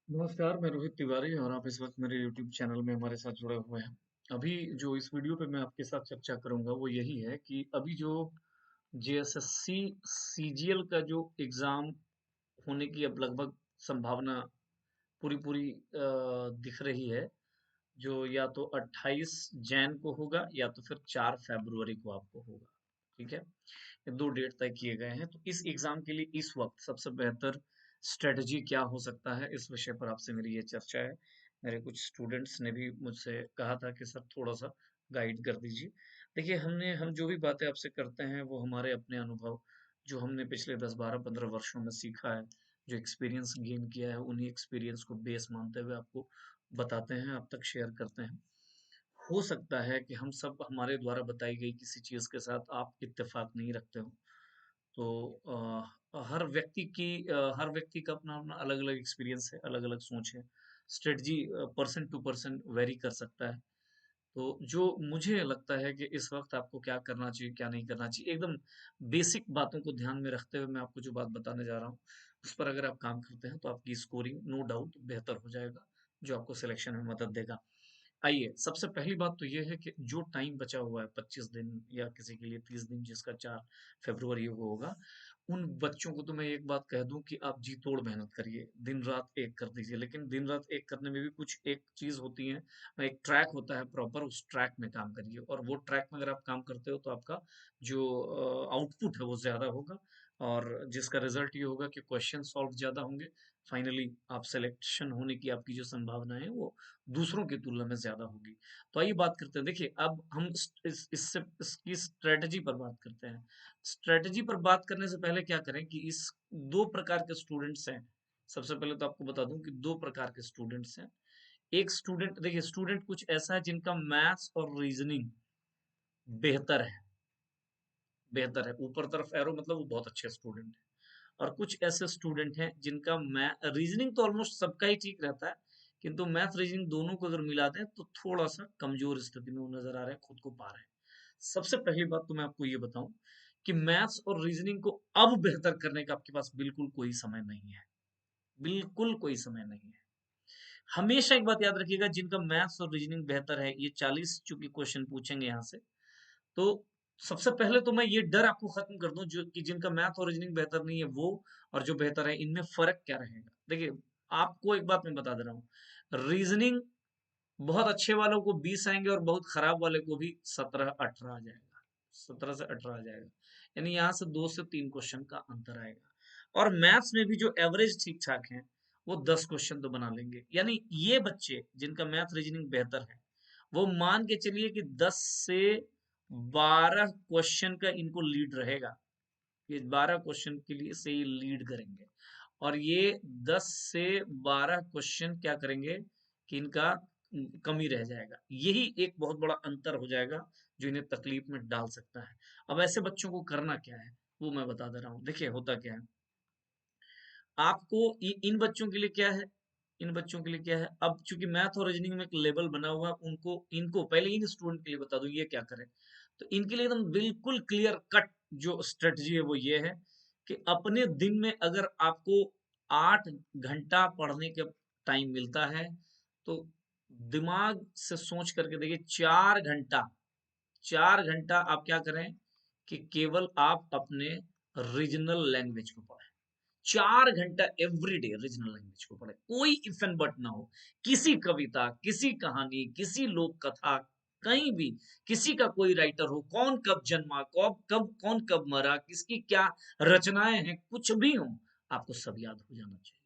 नमस्कार, मैं रोहित तिवारी और आप इस वक्त मेरे YouTube चैनल में हमारे साथ जुड़े हुए हैं। अभी जो इस वीडियो पे मैं आपके साथ चर्चा करूंगा वो यही है कि अभी जो JSSC CGL का जो एग्जाम होने की अब लगभग संभावना पूरी पूरी दिख रही है, जो या तो 28 जैन को होगा या तो फिर 4 फरवरी को आपको होगा। ठीक है, ये दो डेट तय किए गए हैं। तो इस एग्जाम के लिए इस वक्त सबसे बेहतर स्ट्रेटजी क्या हो सकता है, इस विषय पर आपसे मेरी ये चर्चा है। मेरे कुछ स्टूडेंट्स ने भी मुझसे कहा था कि सर थोड़ा सा गाइड कर दीजिए। देखिए, हम जो भी बातें आपसे करते हैं वो हमारे अपने अनुभव, जो हमने पिछले 10 12 15 वर्षों में सीखा है, जो एक्सपीरियंस गेन किया है, उन्हीं एक्सपीरियंस को बेस मानते हुए आपको बताते हैं, आप तक शेयर करते हैं। हो सकता है कि हम सब हमारे द्वारा बताई गई किसी चीज़ के साथ आप इत्तेफ़ाक नहीं रखते हो। तो हर व्यक्ति का अपना-अपना अलग-अलग एक्सपीरियंस है, अलग-अलग सोच है। Strategy person to person vary कर सकता है। तो जो मुझे लगता है कि इस वक़्त आपको क्या करना चाहिए, क्या नहीं करना चाहिए, एकदम बेसिक बातों को ध्यान में रखते हुए मैं आपको जो बात बताने जा रहा हूँ, उस पर अगर आप काम करते हैं तो आपकी स्कोरिंग नो डाउट बेहतर हो जाएगा, जो आपको सिलेक्शन में मदद देगा। आइए, सबसे पहली बात तो ये है कि जो टाइम बचा हुआ है 25 दिन या किसी के लिए 30 दिन, जिसका 4 फरवरी को होगा, उन बच्चों को तो मैं एक बात कह दूं कि आप जी तोड़ मेहनत करिए, दिन रात एक कर दीजिए। लेकिन दिन रात एक करने में भी कुछ एक चीज होती है, एक ट्रैक होता है प्रॉपर, उस ट्रैक में काम करिए। और वो ट्रैक में अगर आप काम करते हो तो आपका जो आउटपुट है वो ज्यादा होगा, और जिसका रिजल्ट ये होगा कि क्वेश्चन सॉल्व ज्यादा होंगे। फाइनली आप सिलेक्शन होने की आपकी जो संभावना है वो दूसरों की तुलना में ज्यादा होगी। तो आइए बात करते हैं। देखिए, अब हम इससे इसकी स्ट्रेटजी पर बात करते हैं। स्ट्रेटजी पर बात करने से पहले क्या करें कि इस दो प्रकार के स्टूडेंट्स हैं। सबसे पहले तो आपको बता दूं कि दो प्रकार के स्टूडेंट्स हैं। एक स्टूडेंट, देखिए स्टूडेंट कुछ ऐसा है जिनका मैथ्स और रीजनिंग बेहतर है, बेहतर है, ऊपर तरफ एरो मतलब वो बहुत अच्छे स्टूडेंट है। और कुछ ऐसे स्टूडेंट हैं जिनका रीजनिंग तो ऑलमोस्ट सबका ही ठीक रहता है, किंतु मैथ रीजनिंग दोनों को अगर मिला दें तो थोड़ा सा कमजोर स्थिति में वो नजर आ रहे हैं, खुद को पा रहे हैं। सबसे पहली बात तो मैं आपको ये बताऊं कि मैथ्स और रीजनिंग को अब बेहतर करने का आपके पास बिल्कुल कोई समय नहीं है, बिल्कुल कोई समय नहीं है। हमेशा एक बात याद रखिएगा, जिनका मैथ्स और रीजनिंग बेहतर है, ये 40 चूंकि क्वेश्चन पूछेंगे यहाँ से, तो सबसे पहले तो मैं ये डर आपको खत्म कर दूं जो कि जिनका मैथ और रीजनिंग बेहतर नहीं है वो और जो बेहतर है, इनमें फर्क क्या रहेगा। देखिए, आपको एक बात मैं बता दे रहा हूँ, रीजनिंग बहुत अच्छे वालों को 20 आएंगे और बहुत खराब वाले को भी 17 18 आ जाएगा, 17 से 18 आ जाएगा। यानी यहाँ से 2 से 3 क्वेश्चन का अंतर आएगा। और मैथ्स में भी जो एवरेज ठीक ठाक है वो 10 क्वेश्चन तो बना लेंगे। यानी ये बच्चे जिनका मैथ रीजनिंग बेहतर है, वो मान के चलिए कि 10 से 12 क्वेश्चन का इनको लीड रहेगा। ये 12 क्वेश्चन के लिए से ही लीड करेंगे, और ये 10 से 12 क्वेश्चन क्या करेंगे कि इनका कमी रह जाएगा। यही एक बहुत बड़ा अंतर हो जाएगा जो इन्हें तकलीफ में डाल सकता है। अब ऐसे बच्चों को करना क्या है वो मैं बता दे रहा हूँ। देखिए, होता क्या है, आपको इन बच्चों के लिए क्या है, इन बच्चों के लिए क्या है, अब चूंकि मैथ और रीजनिंग में एक लेवल बना हुआ है, उनको इनको पहले इन स्टूडेंट के लिए बता दूं ये क्या करें। तो इनके लिए एकदम बिल्कुल क्लियर कट जो स्ट्रेटजी है वो ये है कि अपने दिन में अगर आपको 8 घंटा पढ़ने का टाइम मिलता है, तो दिमाग से सोच करके देखिए, 4 घंटा, 4 घंटा आप क्या करें कि केवल आप अपने रीजनल लैंग्वेज को पढ़ें। 4 घंटा एवरीडे रीजनल लैंग्वेज को पढ़े, कोई इफ एंड बट ना हो। किसी कविता, किसी कहानी, किसी लोक कथा, कहीं भी किसी का कोई राइटर हो, कौन कब जन्मा, कौन कब मरा, किसकी क्या रचनाएं हैं, कुछ भी हो, आपको सब याद हो जाना चाहिए।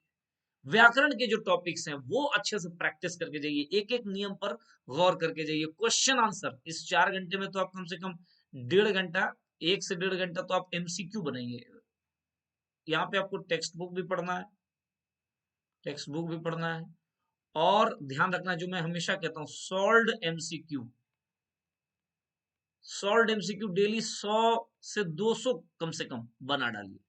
व्याकरण के जो टॉपिक्स हैं वो अच्छे से प्रैक्टिस करके जाइए, एक एक नियम पर गौर करके जाइए। क्वेश्चन आंसर इस 4 घंटे में तो आप कम से कम 1.5 घंटा, 1 से 1.5 घंटा तो आप एमसीक्यू बनाइए। यहाँ पे आपको टेक्स्ट बुक भी पढ़ना है, टेक्स्ट बुक भी पढ़ना है, और ध्यान रखना जो मैं हमेशा कहता हूँ, solved MCQ, solved MCQ daily 100 से 200 कम से कम बना डालिए।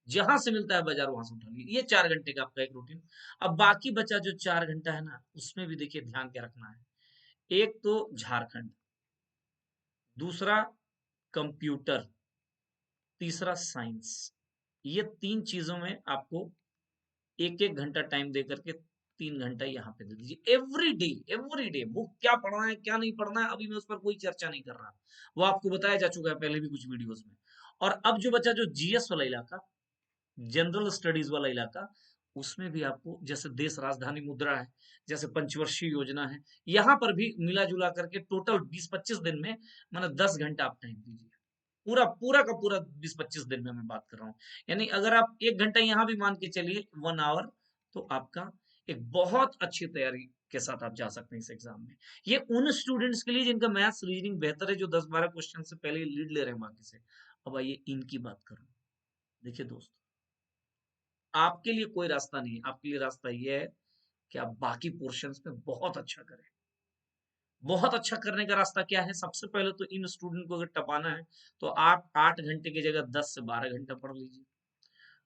जहां से मिलता है बाजार वहां से उठा लीजिए। ये 4 घंटे का आपका एक रूटीन। अब बाकी बचा जो 4 घंटा है ना, उसमें भी देखिए ध्यान क्या रखना है। एक तो झारखंड, दूसरा कंप्यूटर, तीसरा साइंस। ये 3 चीजों में आपको एक एक घंटा टाइम दे करके 3 घंटा यहाँ पे दे दीजिए एवरी डे। वो क्या पढ़ना है क्या नहीं पढ़ना है, अभी मैं उस पर कोई चर्चा नहीं कर रहा, वो आपको बताया जा चुका है पहले भी कुछ वीडियोस में। और अब जो बचा जो जीएस वाला इलाका, जनरल स्टडीज वाला इलाका, उसमें भी आपको जैसे देश राजधानी मुद्रा है, जैसे पंचवर्षीय योजना है, यहाँ पर भी मिला जुला करके टोटल 20-25 दिन में, मतलब 10 घंटा आप टाइम दीजिए। पूरा पूरा का पूरा 20-25 दिन में मैं बात कर रहा हूँ। यानी अगर आप 1 घंटा यहाँ भी मान के चलिए 1 आवर, तो आपका एक बहुत अच्छी तैयारी के साथ आप जा सकते हैं इस एग्जाम में। ये उन स्टूडेंट्स के लिए जिनका मैथ्स रीजनिंग बेहतर है, जो 10-12 क्वेश्चन से पहले लीड ले रहे हैं बाकी से। अब आइए इनकी बात करूं। देखिए दोस्त, आपके लिए कोई रास्ता नहीं है, आपके लिए रास्ता ये है कि आप बाकी पोर्शंस में बहुत अच्छा करें। बहुत अच्छा करने का रास्ता क्या है? सबसे पहले तो इन स्टूडेंट को अगर टपाना है, तो आप 8 घंटे की जगह 10 से 12 घंटा पढ़ लीजिए।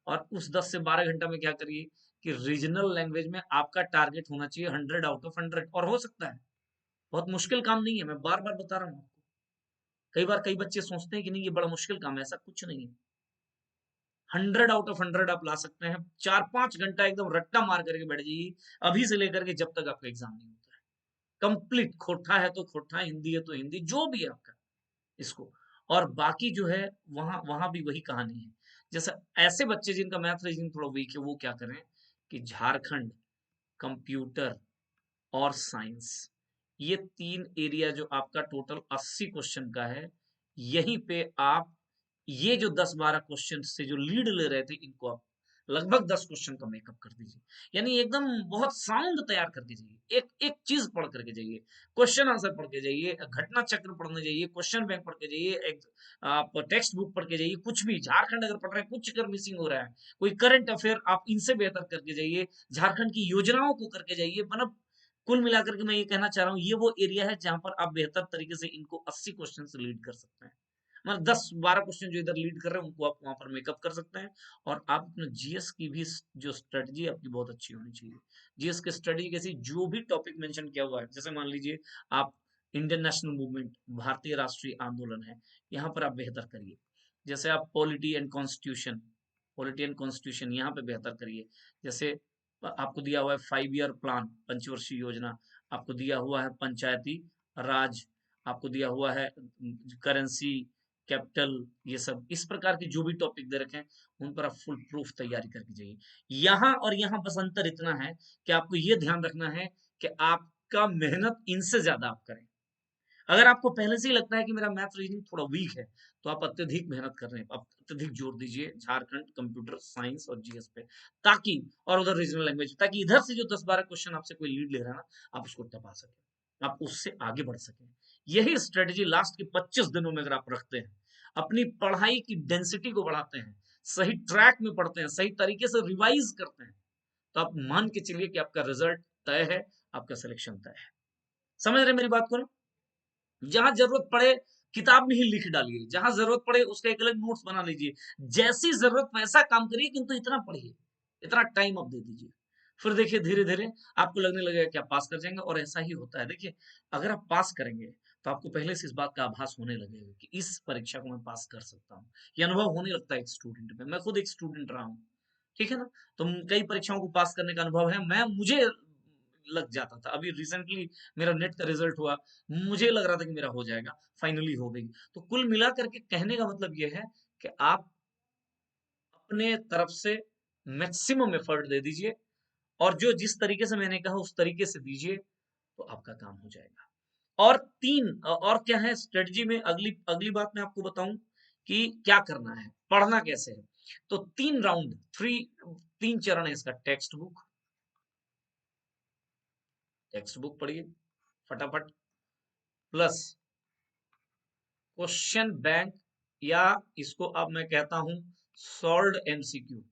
और उस 10 से 12 घंटा में क्या करिए कि रीजनल लैंग्वेज में आपका टारगेट होना चाहिए 100 आउट ऑफ 100। और हो सकता है, बहुत मुश्किल काम नहीं है, मैं बार बार बता रहा हूँ आपको। कई बार कई बच्चे सोचते हैं कि नहीं ये बड़ा मुश्किल काम है, ऐसा कुछ नहीं है। 100 आउट ऑफ 100 आप ला सकते हैं। 4-5 घंटा एकदम रट्टा मार करके बैठ जाइए, अभी से लेकर के जब तक आपका एग्जाम नहीं होता है। कंप्लीट खोटा है तो खोटा, हिंदी है तो हिंदी, जो भी है आपका इसको। और बाकी जो है, वहां वहां भी वही कहानी है। जैसे ऐसे बच्चे जिनका मैथ रीजनिंग थोड़ा वीक है, वो क्या करें कि झारखंड, कंप्यूटर और साइंस, ये 3 एरिया जो आपका टोटल 80 क्वेश्चन का है, यहीं पे आप ये जो 10-12 क्वेश्चन से जो लीड ले रहे थे, इनको आप लगभग 10 क्वेश्चन का मेकअप कर दीजिए। यानी एकदम बहुत साउंड तैयार करके जाइए, एक एक चीज पढ़ करके जाइए, क्वेश्चन आंसर पढ़ के जाइए, घटना चक्र पढ़ने जाइए, क्वेश्चन बैंक पढ़ के जाइए, आप टेक्स्ट बुक पढ़ के जाइए। कुछ भी झारखंड अगर पढ़ रहे हैं, कुछ अगर मिसिंग हो रहा है, कोई करंट अफेयर, आप इनसे बेहतर करके जाइए, झारखंड की योजनाओं को करके जाइए। मतलब कुल मिलाकर के मैं ये कहना चाह रहा हूँ, ये वो एरिया है जहां पर आप बेहतर तरीके से इनको 80 क्वेश्चन से लीड कर सकते हैं। मतलब 10-12 क्वेश्चन जो इधर लीड कर रहे हैं, उनको आप वहां पर मेकअप कर सकते हैं। और आप अपने जीएस की भी जो स्ट्रेटजी आपकी बहुत अच्छी होनी चाहिए। जीएस की स्ट्रेटजी कैसी? जो भी टॉपिक मेंशन किया हुआ है, जैसे मान लीजिए आप इंडियन नेशनल मूवमेंट, भारतीय राष्ट्रीय आंदोलन है, यहाँ पर आप बेहतर करिए। जैसे आप पॉलिटी एंड कॉन्स्टिट्यूशन यहाँ पे बेहतर करिए। जैसे आपको दिया हुआ है 5 ईयर प्लान, पंचवर्षीय योजना, आपको दिया हुआ है पंचायती राज, आपको दिया हुआ है करेंसी, कैपिटल, ये सब इस प्रकार के जो भी टॉपिक दे रखे हैं, उन पर आप फुल प्रूफ तैयारी करके जाइए। यहाँ और यहाँ बस अंतर इतना है कि आपको ये ध्यान रखना है कि आपका मेहनत इनसे ज्यादा आप करें। अगर आपको पहले से ही लगता है कि मेरा मैथ रीजनिंग थोड़ा वीक है, तो आप अत्यधिक मेहनत कर रहे हैं, आप अत्यधिक जोर दीजिए झारखंड, कंप्यूटर साइंस और जीएस पे, ताकि, और उधर रीजनल लैंग्वेज, ताकि इधर से जो 10-12 क्वेश्चन आपसे कोई लीड ले रहा है ना, आप उसको टपा सके, आप उससे आगे बढ़ सके। यही स्ट्रेटेजी लास्ट के 25 दिनों में अगर आप रखते हैं, अपनी पढ़ाई की डेंसिटी को बढ़ाते हैं, सही ट्रैक में पढ़ते हैं, सही तरीके से रिवाइज करते हैं, तो आप मान के चलिए कि आपका रिजल्ट तय है, आपका सिलेक्शन तय है। समझ रहे मेरी बात को? जहां जरूरत पड़े किताब में ही लिख डालिए, जहां जरूरत पड़े उसका एक अलग नोट्स बना लीजिए, जैसी जरूरत वैसा काम करिए, किंतु इतना पढ़िए, इतना टाइम आप दे दीजिए। फिर देखिए धीरे धीरे आपको लगने लगेगा कि आप पास कर जाएंगे। और ऐसा ही होता है। देखिए, अगर आप पास करेंगे, तो आपको पहले से इस बात का आभास होने लगेगा कि इस परीक्षा को मैं पास कर सकता हूँ। ये अनुभव होने लगता है एक स्टूडेंट में। मैं खुद एक स्टूडेंट रहा हूँ, ठीक है ना। तो कई परीक्षाओं को पास करने का अनुभव है। मुझे लग जाता था, अभी रिसेंटली मेरा नेट का रिजल्ट हुआ, मुझे लग रहा था कि मेरा हो जाएगा, फाइनली हो गई। तो कुल मिला करके कहने का मतलब ये है कि आप अपने तरफ से मैक्सिमम एफर्ट दे दीजिए, और जो जिस तरीके से मैंने कहा उस तरीके से दीजिए, तो आपका काम हो जाएगा। और और क्या है स्ट्रेटजी में, अगली अगली बात मैं आपको बताऊं कि क्या करना है, पढ़ना कैसे है। तो 3 राउंड, 3 चरण है इसका। टेक्स्ट बुक पढ़िए फटाफट, प्लस क्वेश्चन बैंक, या इसको अब मैं कहता हूं सॉल्व्ड एमसीक्यू।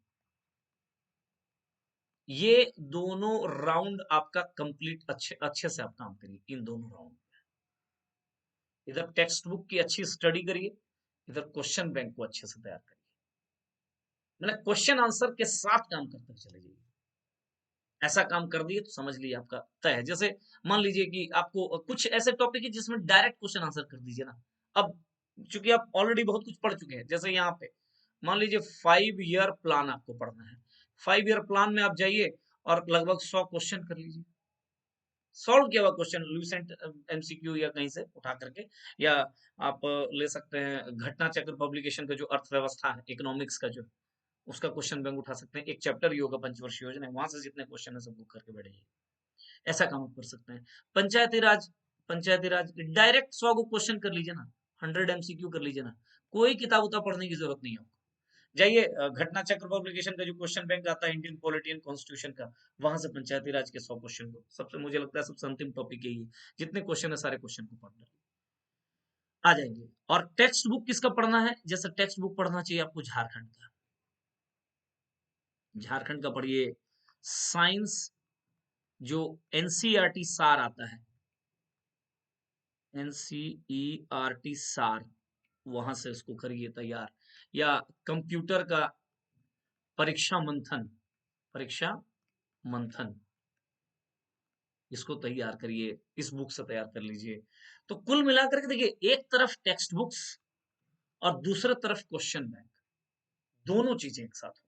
ये दोनों राउंड आपका कंप्लीट अच्छे अच्छे से आप काम करिए इन दोनों राउंड। इधर टेक्स्ट बुक की अच्छी स्टडी करिए, इधर क्वेश्चन बैंक को अच्छे से तैयार करिए। मतलब क्वेश्चन आंसर के साथ काम करते चले जाइए। ऐसा काम कर दिए तो समझ लीजिए आपका तय है। जैसे मान लीजिए कि आपको कुछ ऐसे टॉपिक है जिसमें डायरेक्ट क्वेश्चन आंसर कर दीजिए ना। अब चूंकि आप ऑलरेडी बहुत कुछ पढ़ चुके हैं, जैसे यहाँ पे मान लीजिए 5 ईयर प्लान आपको पढ़ना है। 5 ईयर प्लान में आप जाइए और लगभग 100 क्वेश्चन कर लीजिए, सॉल्व किया हुआ क्वेश्चन लूसेंट एमसीक्यू या कहीं से उठा करके, या आप ले सकते हैं घटना चक्र पब्लिकेशन का जो अर्थव्यवस्था है, इकोनॉमिक्स का जो, उसका क्वेश्चन बैंक उठा सकते हैं। एक चैप्टर ही होगा पंचवर्षीय योजना, वहां से जितने क्वेश्चन है सब बुक करके बैठिए, ऐसा काम आप कर सकते हैं। पंचायती राज डायरेक्ट 100 को क्वेश्चन कर लीजिए ना, 100 एमसीक्यू कर लीजिए ना, कोई किताब उताब पढ़ने की जरूरत नहीं है आपको। जाइए घटना चक्र पब्लिकेशन का जो क्वेश्चन बैंक आता है इंडियन पॉलिटी एंड कॉन्स्टिट्यूशन का, वहां से पंचायती राज के 100 क्वेश्चन को, सबसे मुझे लगता है सबसे अंतिम टॉपिक यही है, जितने क्वेश्चन है सारे क्वेश्चन को पढ़ लो, आ जाएंगे। और टेक्स्ट बुक किसका पढ़ना है, जैसे टेक्स्ट बुक पढ़ना चाहिए आपको झारखंड का, झारखंड का पढ़िए। साइंस जो एनसीईआरटी सार आता है, एनसीईआरटी सार, वहां से उसको करिए तैयार। या कंप्यूटर का परीक्षा मंथन, इसको तैयार करिए, इस बुक से तैयार कर लीजिए। तो कुल मिलाकर के देखिए, एक तरफ टेक्स्ट बुक्स और दूसरे तरफ क्वेश्चन बैंक, दोनों चीजें एक साथ हो,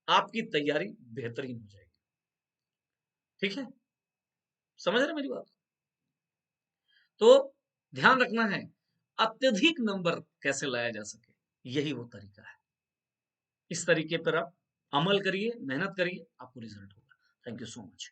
आपकी तैयारी बेहतरीन हो जाएगी। ठीक है, समझ रहे मेरी बात? तो ध्यान रखना है, अत्यधिक नंबर कैसे लाया जा सके, यही वो तरीका है। इस तरीके पर आप अमल करिए, मेहनत करिए, आपको रिजल्ट होगा। Thank you so much.